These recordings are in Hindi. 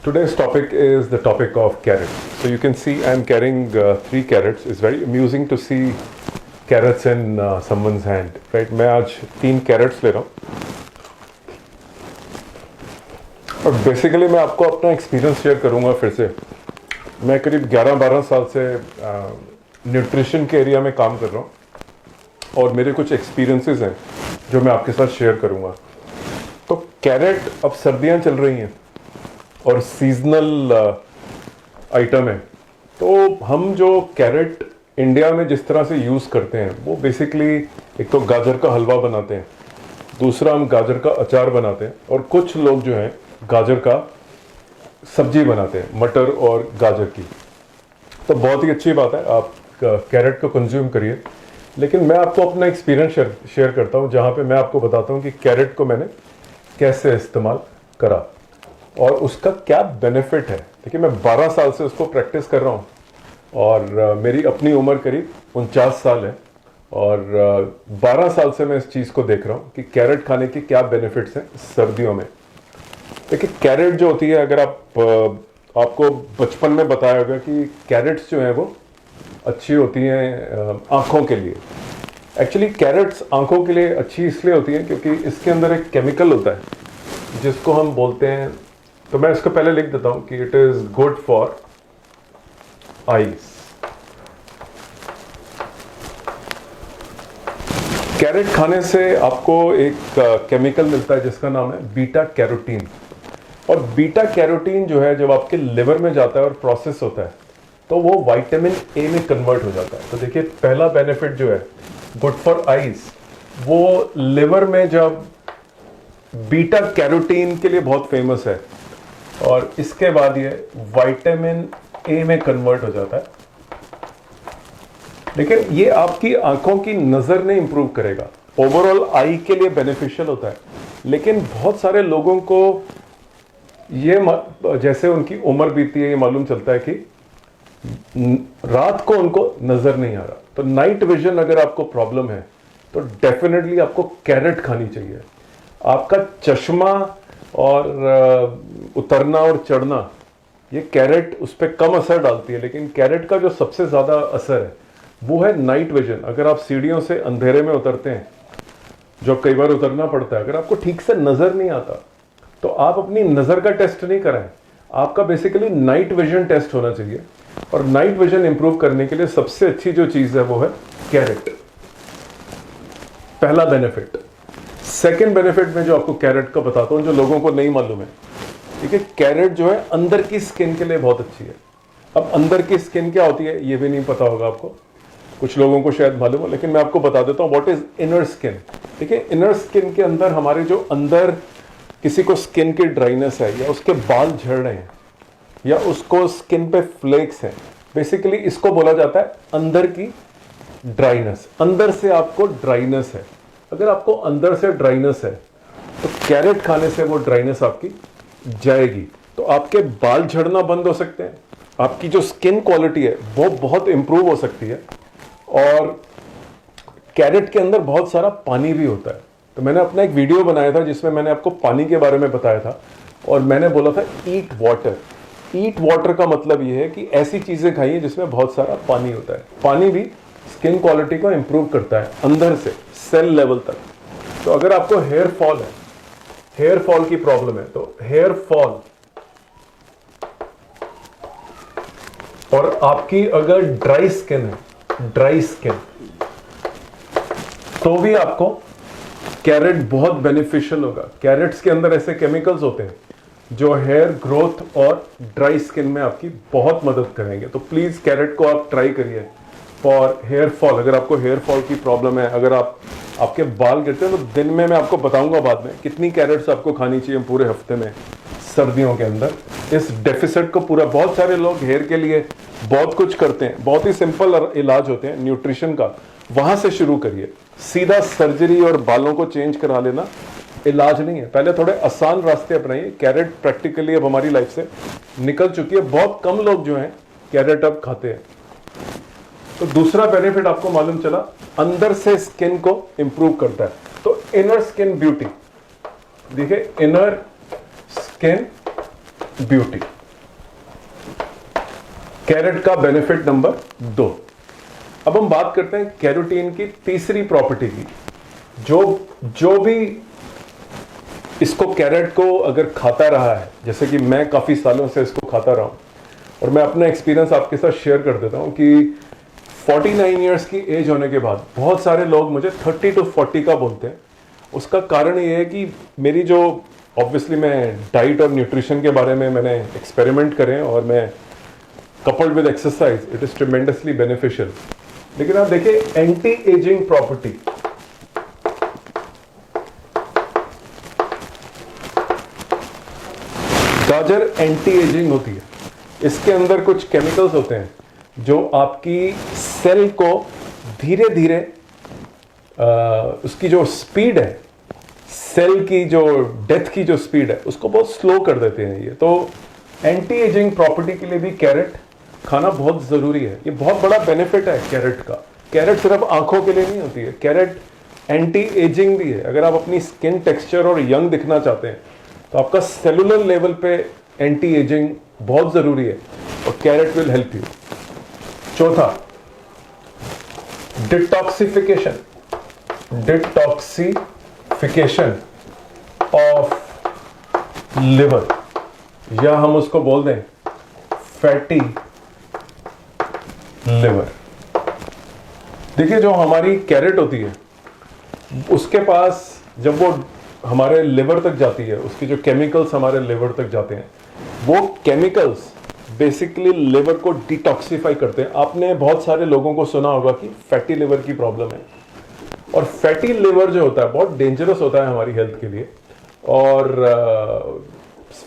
Today's topic is the topic of carrots. So you can see I'm carrying 3 carrots. It's very amusing to see carrots in someone's hand, right? मैं आज 3 carrots ले रहा हूँ और बेसिकली मैं आपको अपना एक्सपीरियंस शेयर करूँगा फिर से। मैं करीब 11-12 साल से न्यूट्रिशन के एरिया में काम कर रहा हूँ और मेरे कुछ एक्सपीरियंसेस हैं जो मैं आपके साथ शेयर करूँगा। तो कैरेट, अब सर्दियाँ चल रही हैं और सीजनल आइटम है, तो हम जो कैरेट इंडिया में जिस तरह से यूज़ करते हैं वो बेसिकली एक तो गाजर का हलवा बनाते हैं, दूसरा हम गाजर का अचार बनाते हैं और कुछ लोग जो हैं गाजर का सब्जी बनाते हैं, मटर और गाजर की। तो बहुत ही अच्छी बात है, आप कैरेट को कंज्यूम करिए। लेकिन मैं आपको अपना एक्सपीरियंस शेयर करता हूँ जहाँ पे मैं आपको बताता हूँ कि कैरेट को मैंने कैसे इस्तेमाल करा और उसका क्या बेनिफिट है। देखिए, मैं 12 साल से उसको प्रैक्टिस कर रहा हूँ और मेरी अपनी उम्र करीब 49 साल है और 12 साल से मैं इस चीज़ को देख रहा हूँ कि कैरेट खाने के क्या बेनिफिट्स हैं सर्दियों में। देखिए, कैरेट जो होती है, अगर आपको बचपन में बताया होगा कि कैरेट्स जो हैं वो अच्छी होती हैं आँखों के लिए। एक्चुअली कैरेट्स आँखों के लिए अच्छी इसलिए होती हैं क्योंकि इसके अंदर एक केमिकल होता है जिसको हम बोलते हैं, तो मैं इसको पहले लिख देता हूँ कि it is good for eyes. Carrot खाने से आपको एक केमिकल मिलता है जिसका नाम है बीटा कैरोटीन। और बीटा कैरोटीन जो है, जब आपके लिवर में जाता है और प्रोसेस होता है तो वो विटामिन ए में कन्वर्ट हो जाता है। तो देखिए, पहला बेनिफिट जो है गुड फॉर आईज, वो लिवर में जब बीटा कैरोटीन के लिए बहुत फेमस है और इसके बाद ये विटामिन ए में कन्वर्ट हो जाता है। लेकिन ये आपकी आंखों की नज़र नहीं इंप्रूव करेगा, ओवरऑल आई के लिए बेनिफिशियल होता है। लेकिन बहुत सारे लोगों को ये जैसे उनकी उम्र बीती है, ये मालूम चलता है कि रात को उनको नज़र नहीं आ रहा। तो नाइट विजन अगर आपको प्रॉब्लम है तो डेफिनेटली आपको कैरेट खानी चाहिए। आपका चश्मा और उतरना और चढ़ना, ये कैरेट उस पर कम असर डालती है, लेकिन कैरेट का जो सबसे ज़्यादा असर है वो है नाइट विजन। अगर आप सीढ़ियों से अंधेरे में उतरते हैं, जो कई बार उतरना पड़ता है, अगर आपको ठीक से नज़र नहीं आता तो आप अपनी नज़र का टेस्ट नहीं कराएं, आपका बेसिकली नाइट विजन टेस्ट होना चाहिए। और नाइट विजन इंप्रूव करने के लिए सबसे अच्छी जो चीज़ है वो है कैरेट, पहला बेनिफिट। सेकेंड बेनिफिट में जो आपको कैरेट का बताता हूं, जो लोगों को नहीं मालूम है, ठीक है, कैरेट जो है अंदर की स्किन के लिए बहुत अच्छी है। अब अंदर की स्किन क्या होती है ये भी नहीं पता होगा आपको, कुछ लोगों को शायद मालूम हो, लेकिन मैं आपको बता देता हूँ व्हाट इज इनर स्किन। देखिए, इनर स्किन के अंदर हमारे जो अंदर किसी को स्किन की ड्राइनेस है या उसके बाल झड़ रहे हैं या उसको स्किन पे फ्लेक्स है, बेसिकली इसको बोला जाता है अंदर की ड्राइनेस। अंदर से आपको ड्राइनेस है, अगर आपको अंदर से ड्राइनेस है तो कैरेट खाने से वो ड्राइनेस आपकी जाएगी, तो आपके बाल झड़ना बंद हो सकते हैं, आपकी जो स्किन क्वालिटी है वो बहुत इंप्रूव हो सकती है। और कैरेट के अंदर बहुत सारा पानी भी होता है। तो मैंने अपना एक वीडियो बनाया था जिसमें मैंने आपको पानी के बारे में बताया था और मैंने बोला था ईट वाटर। ईट वाटर का मतलब ये है कि ऐसी चीज़ें खाइए जिसमें बहुत सारा पानी होता है। पानी भी स्किन क्वालिटी को इंप्रूव करता है अंदर से सेल लेवल तक। तो अगर आपको हेयर फॉल है, हेयर फॉल की प्रॉब्लम है, तो हेयर फॉल और आपकी अगर ड्राई स्किन है, ड्राई स्किन, तो भी आपको कैरेट बहुत बेनिफिशियल होगा। कैरेट्स के अंदर ऐसे केमिकल्स होते हैं जो हेयर ग्रोथ और ड्राई स्किन में आपकी बहुत मदद करेंगे। तो प्लीज़ कैरेट को आप ट्राई करिए फॉर हेयर फॉल। अगर आपको हेयर फॉल की प्रॉब्लम है, अगर आपके बाल गिरते हैं, तो दिन में मैं आपको बताऊंगा बाद में कितनी कैरेट्स आपको खानी चाहिए पूरे हफ्ते में सर्दियों के अंदर, इस डेफिसिट को पूरा। बहुत सारे लोग हेयर के लिए बहुत कुछ करते हैं, बहुत ही सिंपल इलाज होते हैं न्यूट्रिशन का, वहां से शुरू करिए। सीधा सर्जरी और बालों को चेंज करा लेना इलाज नहीं है, पहले थोड़े आसान रास्ते अपनाइए। कैरेट प्रैक्टिकली अब हमारी लाइफ से निकल चुकी है, बहुत कम लोग जो हैं कैरेट अब खाते हैं। तो दूसरा बेनिफिट आपको मालूम चला, अंदर से स्किन को इंप्रूव करता है। तो इनर स्किन ब्यूटी, देखिए, इनर स्किन ब्यूटी। कैरेट का बेनिफिट नंबर 2। अब हम बात करते हैं कैरोटीन की तीसरी प्रॉपर्टी की। जो भी इसको कैरेट को अगर खाता रहा है, जैसे कि मैं काफ़ी सालों से इसको खाता रहा हूँ, और मैं अपना एक्सपीरियंस आपके साथ शेयर कर देता हूँ कि 49 इयर्स की एज होने के बाद बहुत सारे लोग मुझे 30 to 40 का बोलते हैं। उसका कारण ये है कि मेरी जो ऑब्वियसली मैं डाइट और न्यूट्रिशन के बारे में मैंने एक्सपेरिमेंट करें और मैं coupled with exercise, it is tremendously beneficial. लेकिन आप देखिए एंटी एजिंग प्रॉपर्टी, गाजर एंटी एजिंग होती है। इसके अंदर कुछ केमिकल्स होते हैं जो आपकी सेल को धीरे धीरे उसकी जो स्पीड है, सेल की जो डेथ की जो स्पीड है, उसको बहुत स्लो कर देते हैं ये। तो एंटी एजिंग प्रॉपर्टी के लिए भी कैरेट खाना बहुत जरूरी है। ये बहुत बड़ा बेनिफिट है कैरेट का। कैरेट सिर्फ आंखों के लिए नहीं होती है, कैरेट एंटी एजिंग भी है। अगर आप अपनी स्किन टेक्सचर और यंग दिखना चाहते हैं तो आपका सेलुलर लेवल पे एंटी एजिंग बहुत जरूरी है और कैरेट विल हेल्प यू। चौथा, डिटॉक्सिफिकेशन ऑफ लिवर, या हम उसको बोल दें फैटी लिवर। देखिए जो हमारी कैरेट होती है उसके पास जब वो हमारे लिवर तक जाती है, उसके जो केमिकल्स हमारे लिवर तक जाते हैं, वो केमिकल्स बेसिकली लिवर को डिटॉक्सिफाई करते हैं। आपने बहुत सारे लोगों को सुना होगा कि फैटी लिवर की प्रॉब्लम है, और फैटी लिवर जो होता है बहुत डेंजरस होता है हमारी हेल्थ के लिए। और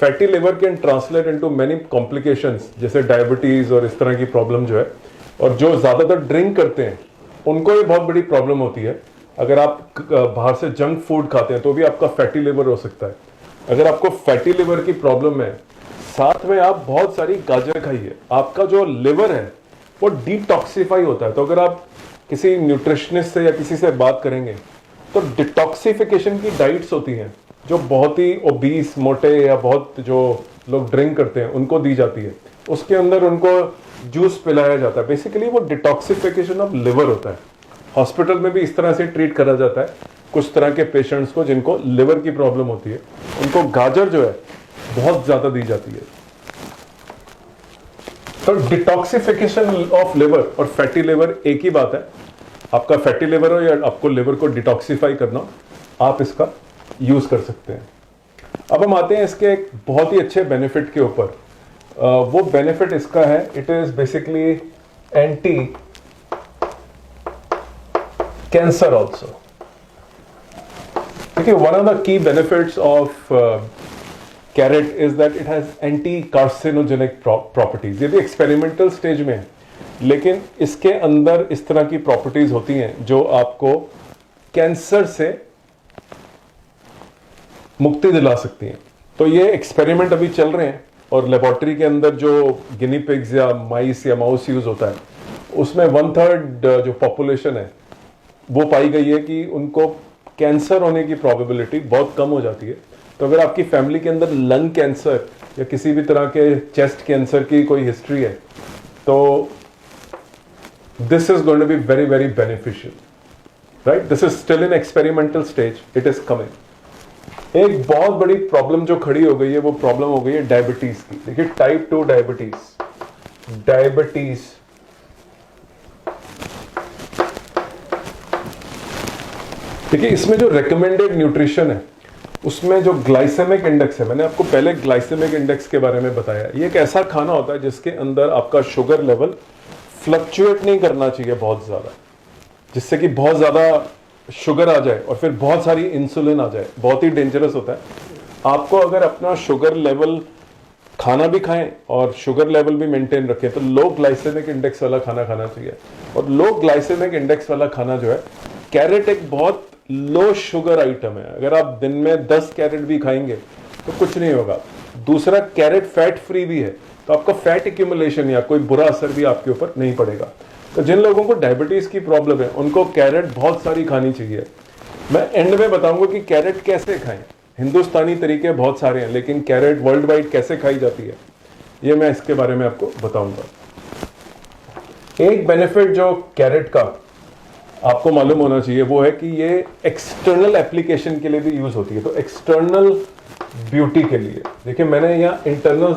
fatty liver can translate into many complications, जैसे डायबिटीज और इस तरह की प्रॉब्लम जो है। और जो ज्यादातर ड्रिंक करते हैं उनको ये बहुत बड़ी प्रॉब्लम होती है। अगर आप बाहर से जंक फूड खाते हैं तो भी आपका फैटी लिवर हो सकता है। अगर आपको फैटी लिवर की प्रॉब्लम है, साथ में आप बहुत सारी गाजर खाइए, आपका जो लिवर है वो डिटॉक्सिफाई होता है। तो अगर आप किसी न्यूट्रिशनिस्ट से या किसी से बात करेंगे तो डिटॉक्सिफिकेशन की डाइट्स होती हैं जो बहुत ही ओबीस, मोटे या बहुत जो लोग ड्रिंक करते हैं उनको दी जाती है। उसके अंदर उनको जूस पिलाया जाता है। बेसिकली वो डिटॉक्सिफिकेशन ऑफ लिवर होता है। हॉस्पिटल में भी इस तरह से ट्रीट करा जाता है कुछ तरह के पेशेंट्स को जिनको लिवर की प्रॉब्लम होती है, उनको गाजर जो है बहुत ज्यादा दी जाती है। तो डिटॉक्सिफिकेशन ऑफ लिवर और फैटी लिवर एक ही बात है। आपका फैटी लिवर हो या आपको लिवर को डिटॉक्सिफाई करना हो, आप इसका यूज कर सकते हैं। अब हम आते हैं इसके एक बहुत ही अच्छे बेनिफिट के ऊपर। वो बेनिफिट इसका है, it is basically anti cancer also. देखिए one of the key benefits of carrot is that it has anti carcinogenic properties. ये भी एक्सपेरिमेंटल स्टेज में है, लेकिन इसके अंदर इस तरह की प्रॉपर्टीज होती हैं जो आपको कैंसर से मुक्ति दिला सकती हैं। तो ये एक्सपेरिमेंट अभी चल रहे हैं और लेबोरेटरी के अंदर जो गिनी पिग्स या माइस या माउस यूज होता है, उसमें 1/3 जो पॉपुलेशन है वो पाई गई है कि उनको कैंसर होने की प्रोबेबिलिटी बहुत कम हो जाती है। तो अगर आपकी फैमिली के अंदर लंग कैंसर या किसी भी तरह के चेस्ट कैंसर की कोई हिस्ट्री है तो this is going to be very very beneficial, right. This is still in experimental stage, it is coming. एक बहुत बड़ी प्रॉब्लम जो खड़ी हो गई है वो प्रॉब्लम हो गई है डायबिटीज की। देखिए टाइप 2 डायबिटीज देखिए इसमें जो रिकमेंडेड न्यूट्रिशन है उसमें जो ग्लाइसेमिक इंडेक्स है, मैंने आपको पहले ग्लाइसेमिक इंडेक्स के बारे में बताया। ये एक ऐसा खाना होता है जिसके अंदर आपका शुगर लेवल फ्लक्चुएट नहीं करना चाहिए बहुत ज्यादा, जिससे कि बहुत ज्यादा शुगर आ जाए और फिर बहुत सारी इंसुलिन आ जाए। बहुत ही डेंजरस होता है। आपको अगर अपना शुगर लेवल, खाना भी खाएं और शुगर लेवल भी मेंटेन रखें तो लो ग्लाइसेमिक इंडेक्स वाला खाना खाना चाहिए। और लो ग्लाइसेमिक इंडेक्स वाला खाना जो है, कैरेट एक बहुत लो शुगर आइटम है। अगर आप दिन में 10 कैरेट भी खाएंगे तो कुछ नहीं होगा। दूसरा, कैरेट फैट फ्री भी है, तो आपका फैट एक्यूमुलेशन या कोई बुरा असर भी आपके ऊपर नहीं पड़ेगा। तो जिन लोगों को डायबिटीज की प्रॉब्लम है उनको कैरेट बहुत सारी खानी चाहिए। मैं एंड में बताऊंगा कि कैरेट कैसे खाएं। हिंदुस्तानी तरीके बहुत सारे हैं, लेकिन कैरेट वर्ल्ड वाइड कैसे खाई जाती है ये मैं इसके बारे में आपको बताऊंगा। एक बेनिफिट जो कैरेट का आपको मालूम होना चाहिए वो है कि ये एक्सटर्नल एप्लीकेशन के लिए भी यूज होती है। तो एक्सटर्नल ब्यूटी के लिए देखिए, मैंने यहाँ इंटरनल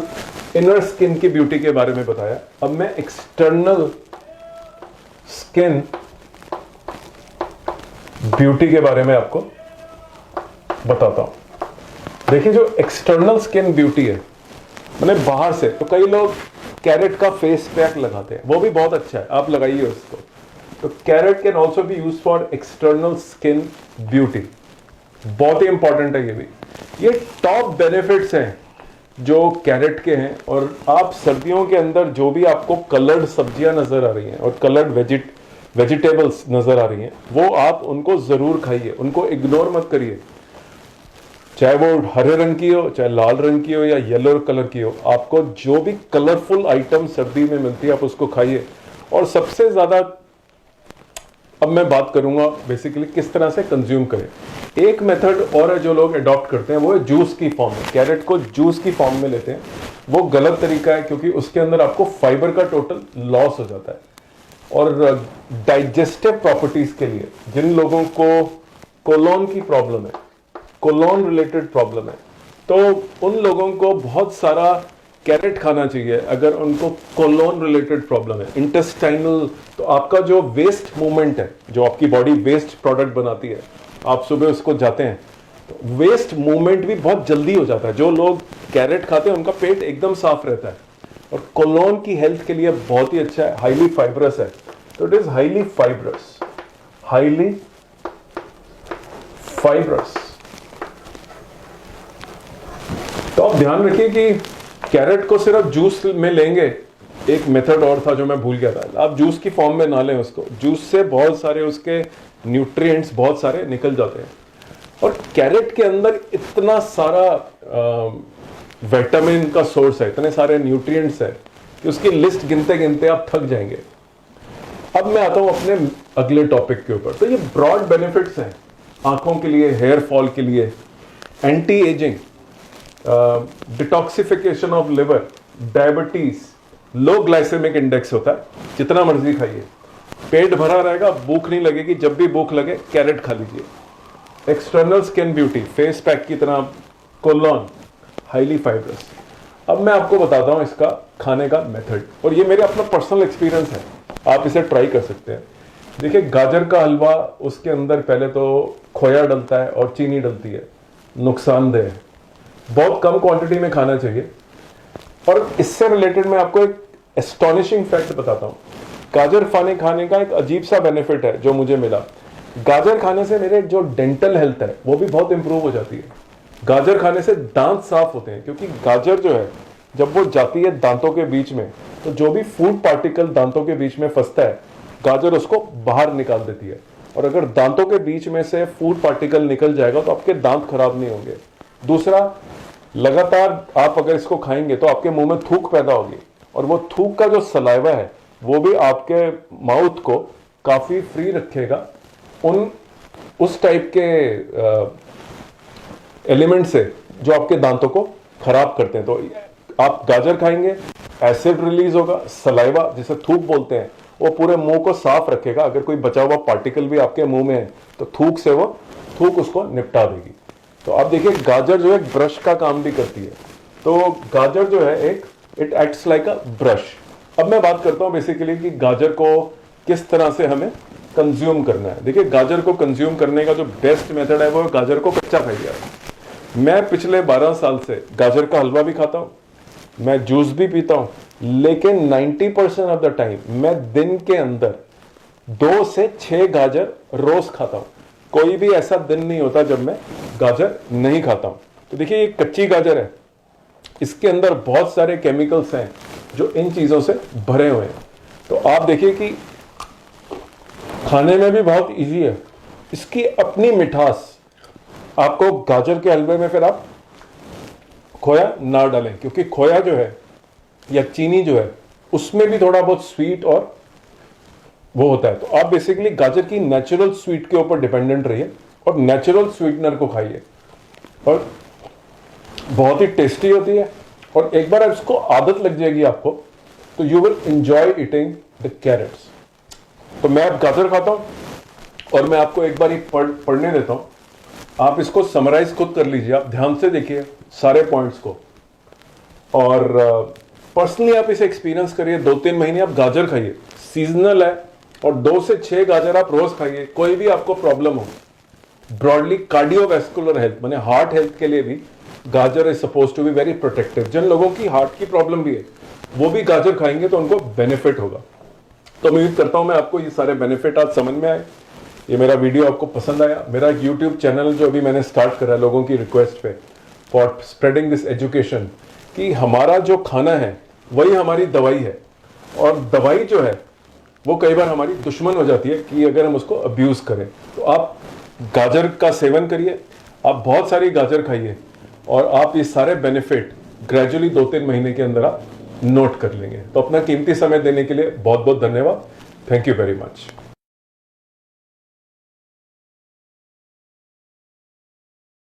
इनर स्किन की ब्यूटी के बारे में बताया, अब मैं एक्सटर्नल स्किन ब्यूटी के बारे में आपको बताता हूं। देखिए, जो एक्सटर्नल स्किन ब्यूटी है मतलब बाहर से, तो कई लोग कैरेट का फेस पैक लगाते हैं, वो भी बहुत अच्छा है, आप लगाइए उसको। तो carrot can also be use for external skin beauty, बहुत ही इंपॉर्टेंट है ये भी। ये टॉप बेनिफिट्स हैं जो कैरेट के हैं। और आप सर्दियों के अंदर जो भी आपको कलर्ड सब्जियां नजर आ रही हैं और कलर्ड वेजिटेबल्स नजर आ रही हैं, वो आप उनको जरूर खाइए, उनको इग्नोर मत करिए। चाहे वो हरे रंग की हो, चाहे लाल रंग की हो या येलो कलर की हो, आपको जो भी कलरफुल आइटम सर्दी में मिलती है आप उसको खाइए। और सबसे ज्यादा अब मैं बात करूंगा बेसिकली किस तरह से कंज्यूम करें। एक मेथड और है जो लोग अडॉप्ट करते हैं, वो है जूस की फॉर्म में, कैरेट को जूस की फॉर्म में लेते हैं। वो गलत तरीका है, क्योंकि उसके अंदर आपको फाइबर का टोटल लॉस हो जाता है। और डाइजेस्टिव प्रॉपर्टीज के लिए जिन लोगों को कोलोन की प्रॉब्लम है, कोलोन रिलेटेड प्रॉब्लम है, तो उन लोगों को बहुत सारा कैरेट खाना चाहिए। अगर उनको कोलोन रिलेटेड प्रॉब्लम है, इंटेस्टाइनल, तो आपका जो वेस्ट मूवमेंट है, जो आपकी बॉडी वेस्ट प्रोडक्ट बनाती है, आप सुबह उसको जाते हैं तो वेस्ट मूवमेंट भी बहुत जल्दी हो जाता है। जो लोग कैरेट खाते हैं उनका पेट एकदम साफ रहता है और कोलोन की हेल्थ के लिए बहुत ही अच्छा है, हाईली फाइब्रस है। तो it is highly fibrous, highly fibrous. तो आप ध्यान रखिए कि कैरेट को सिर्फ जूस में लेंगे। एक मेथड और था जो मैं भूल गया था, आप जूस की फॉर्म में ना लें उसको। जूस से बहुत सारे उसके न्यूट्रिएंट्स बहुत सारे निकल जाते हैं। और कैरेट के अंदर इतना सारा विटामिन का सोर्स है, इतने सारे न्यूट्रिएंट्स है कि उसकी लिस्ट गिनते गिनते आप थक जाएंगे। अब मैं आता हूं अपने अगले टॉपिक के ऊपर। तो ये ब्रॉड बेनिफिट्स हैं आंखों के लिए, हेयर फॉल के लिए, anti ageing, detoxification of liver, diabetes, low glycaemic index होता है, जितना मर्जी खाइए, पेट भरा रहेगा, भूख नहीं लगेगी। जब भी भूख लगे कैरेट खा लीजिए। External skin beauty, face pack की तरह, कोलोन, हाईली फाइब्रस। अब मैं आपको बताता हूं इसका खाने का मेथड, और ये मेरे अपना पर्सनल एक्सपीरियंस है, आप इसे ट्राई कर सकते हैं। देखिए, गाजर का हलवा, उसके अंदर पहले तो खोया डलता है और चीनी डलती है, नुकसानदेह है, बहुत कम क्वांटिटी में खाना चाहिए। और इससे रिलेटेड मैं आपको एक एस्टॉनिशिंग फैक्ट बताता हूं। गाजर खाने का एक अजीब सा बेनिफिट है जो मुझे मिला। गाजर खाने से मेरे जो डेंटल हेल्थ है वो भी बहुत इंप्रूव हो जाती है। गाजर खाने से दांत साफ होते हैं, क्योंकि गाजर जो है जब वो जाती है दांतों के बीच में, तो जो भी फूड पार्टिकल दांतों के बीच में फंसता है, गाजर उसको बाहर निकाल देती है। और अगर दांतों के बीच में से फूड पार्टिकल निकल जाएगा तो आपके दांत खराब नहीं होंगे। दूसरा, लगातार आप अगर इसको खाएंगे तो आपके मुंह में थूक पैदा होगी, और वो थूक का जो सलाइवा है वो भी आपके माउथ को काफी फ्री रखेगा उस टाइप के एलिमेंट से जो आपके दांतों को खराब करते हैं। तो आप गाजर खाएंगे, एसिड रिलीज होगा, सलाइवा जिसे थूक बोलते हैं वो पूरे मुंह को साफ रखेगा। अगर कोई बचा हुआ पार्टिकल भी आपके मुंह में है तो थूक से वो थूक उसको निपटा देगी। तो आप देखिए, गाजर जो है ब्रश का काम भी करती है। तो गाजर जो है it acts like a brush. अब मैं बात करता हूं बेसिकली कि गाजर को किस तरह से हमें कंज्यूम करना है। देखिए, गाजर को कंज्यूम करने का जो बेस्ट मेथड है वो गाजर को कच्चा खाइए। मैं पिछले 12 साल से गाजर का हलवा भी खाता हूं, मैं जूस भी पीता हूं, लेकिन 90% ऑफ द टाइम मैं दिन के अंदर 2 से 6 गाजर रोज खाता हूं। कोई भी ऐसा दिन नहीं होता जब मैं गाजर नहीं खाता हूं। तो देखिए, ये कच्ची गाजर है, इसके अंदर बहुत सारे केमिकल्स हैं जो इन चीजों से भरे हुए हैं। तो आप देखिए कि खाने में भी बहुत इजी है, इसकी अपनी मिठास। आपको गाजर के हलवे में फिर आप खोया ना डालें, क्योंकि खोया जो है या चीनी जो है उसमें भी थोड़ा बहुत स्वीट और वो होता है। तो आप बेसिकली गाजर की नेचुरल स्वीट के ऊपर डिपेंडेंट रहिए और नेचुरल स्वीटनर को खाइए, और बहुत ही टेस्टी होती है। और एक बार इसको आदत लग जाएगी आपको तो you will enjoy eating the carrots. तो मैं अब गाजर खाता हूं और मैं आपको एक बार ही पढ़ने देता हूं, आप इसको समराइज खुद कर लीजिए, आप ध्यान से देखिए सारे पॉइंट्स को, और पर्सनली आप इसे एक्सपीरियंस करिए। 2-3 महीने आप गाजर खाइए, सीजनल है, और 2 से 6 गाजर आप रोज खाइए। कोई भी आपको प्रॉब्लम हो, ब्रॉडली कार्डियोवैस्कुलर हेल्थ माने हार्ट हेल्थ के लिए भी गाजर is suppose to be very protective. जिन लोगों की हार्ट की प्रॉब्लम भी है वो भी गाजर खाएंगे तो उनको बेनिफिट होगा। तो मैं उम्मीद करता हूं मैं आपको ये सारे बेनिफिट आज समझ में आए, ये मेरा वीडियो आपको पसंद आया। मेरा एक यूट्यूब चैनल जो अभी मैंने स्टार्ट करा है लोगों की रिक्वेस्ट पे, फॉर स्प्रेडिंग दिस एजुकेशन, कि हमारा जो खाना है वही हमारी दवाई है, और दवाई जो है वो कई बार हमारी दुश्मन हो जाती है कि अगर हम उसको अब्यूज करें। तो आप गाजर का सेवन करिए, आप बहुत सारी गाजर खाइए, और आप ये सारे बेनिफिट ग्रेजुअली 2-3 महीने के अंदर आप नोट कर लेंगे। तो अपना कीमती समय देने के लिए बहुत बहुत धन्यवाद। Thank you very much.